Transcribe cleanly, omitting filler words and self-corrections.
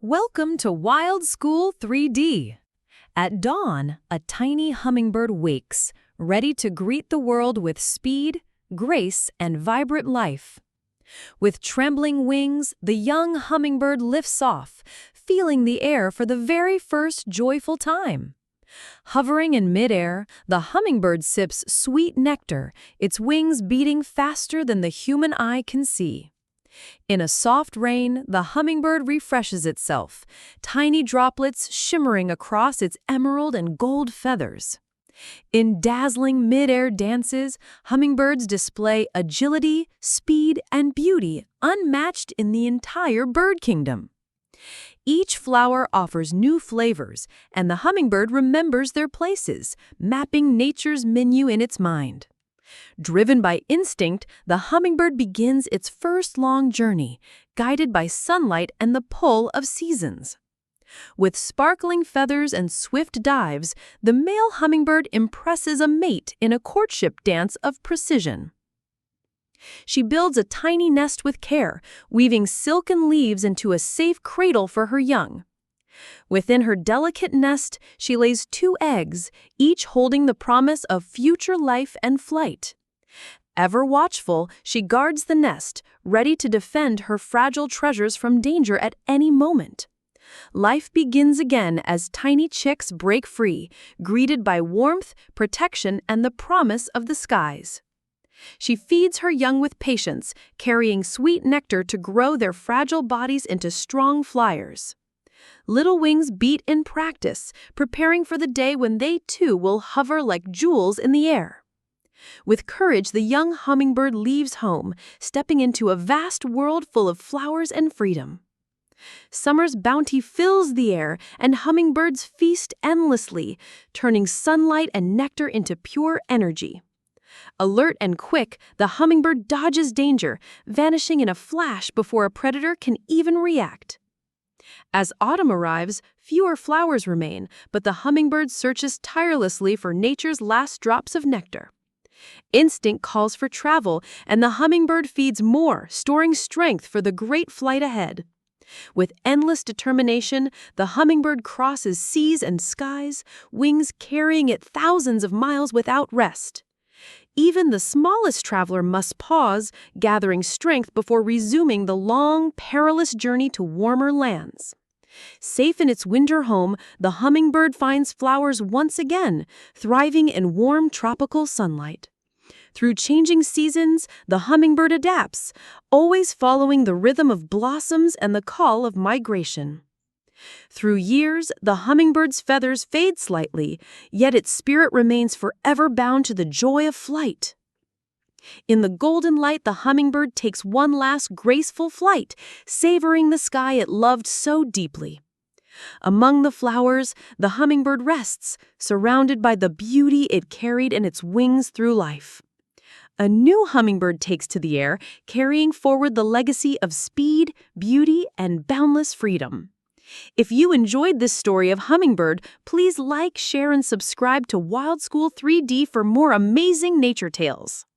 Welcome to Wild School 3D. At dawn, a tiny hummingbird wakes, ready to greet the world with speed, grace, and vibrant life. With trembling wings, the young hummingbird lifts off, feeling the air for the very first joyful time. Hovering in midair, the hummingbird sips sweet nectar, its wings beating faster than the human eye can see. In a soft rain, the hummingbird refreshes itself, tiny droplets shimmering across its emerald and gold feathers. In dazzling mid-air dances, hummingbirds display agility, speed, and beauty unmatched in the entire bird kingdom. Each flower offers new flavors, and the hummingbird remembers their places, mapping nature's menu in its mind. Driven by instinct, the hummingbird begins its first long journey, guided by sunlight and the pull of seasons. With sparkling feathers and swift dives, the male hummingbird impresses a mate in a courtship dance of precision. She builds a tiny nest with care, weaving silken leaves into a safe cradle for her young. Within her delicate nest, she lays 2 eggs, each holding the promise of future life and flight. Ever watchful, she guards the nest, ready to defend her fragile treasures from danger at any moment. Life begins again as tiny chicks break free, greeted by warmth, protection, and the promise of the skies. She feeds her young with patience, carrying sweet nectar to grow their fragile bodies into strong flyers. Little wings beat in practice, preparing for the day when they too will hover like jewels in the air. With courage, the young hummingbird leaves home, stepping into a vast world full of flowers and freedom. Summer's bounty fills the air, and hummingbirds feast endlessly, turning sunlight and nectar into pure energy. Alert and quick, the hummingbird dodges danger, vanishing in a flash before a predator can even react. As autumn arrives, fewer flowers remain, but the hummingbird searches tirelessly for nature's last drops of nectar. Instinct calls for travel, and the hummingbird feeds more, storing strength for the great flight ahead. With endless determination, the hummingbird crosses seas and skies, wings carrying it thousands of miles without rest. Even the smallest traveler must pause, gathering strength before resuming the long, perilous journey to warmer lands. Safe in its winter home, the hummingbird finds flowers once again, thriving in warm tropical sunlight. Through changing seasons, the hummingbird adapts, always following the rhythm of blossoms and the call of migration. Through years, the hummingbird's feathers fade slightly, yet its spirit remains forever bound to the joy of flight. In the golden light, the hummingbird takes one last graceful flight, savoring the sky it loved so deeply. Among the flowers, the hummingbird rests, surrounded by the beauty it carried in its wings through life. A new hummingbird takes to the air, carrying forward the legacy of speed, beauty, and boundless freedom. If you enjoyed this story of Hummingbird, please like, share, and subscribe to Wild School 3D for more amazing nature tales.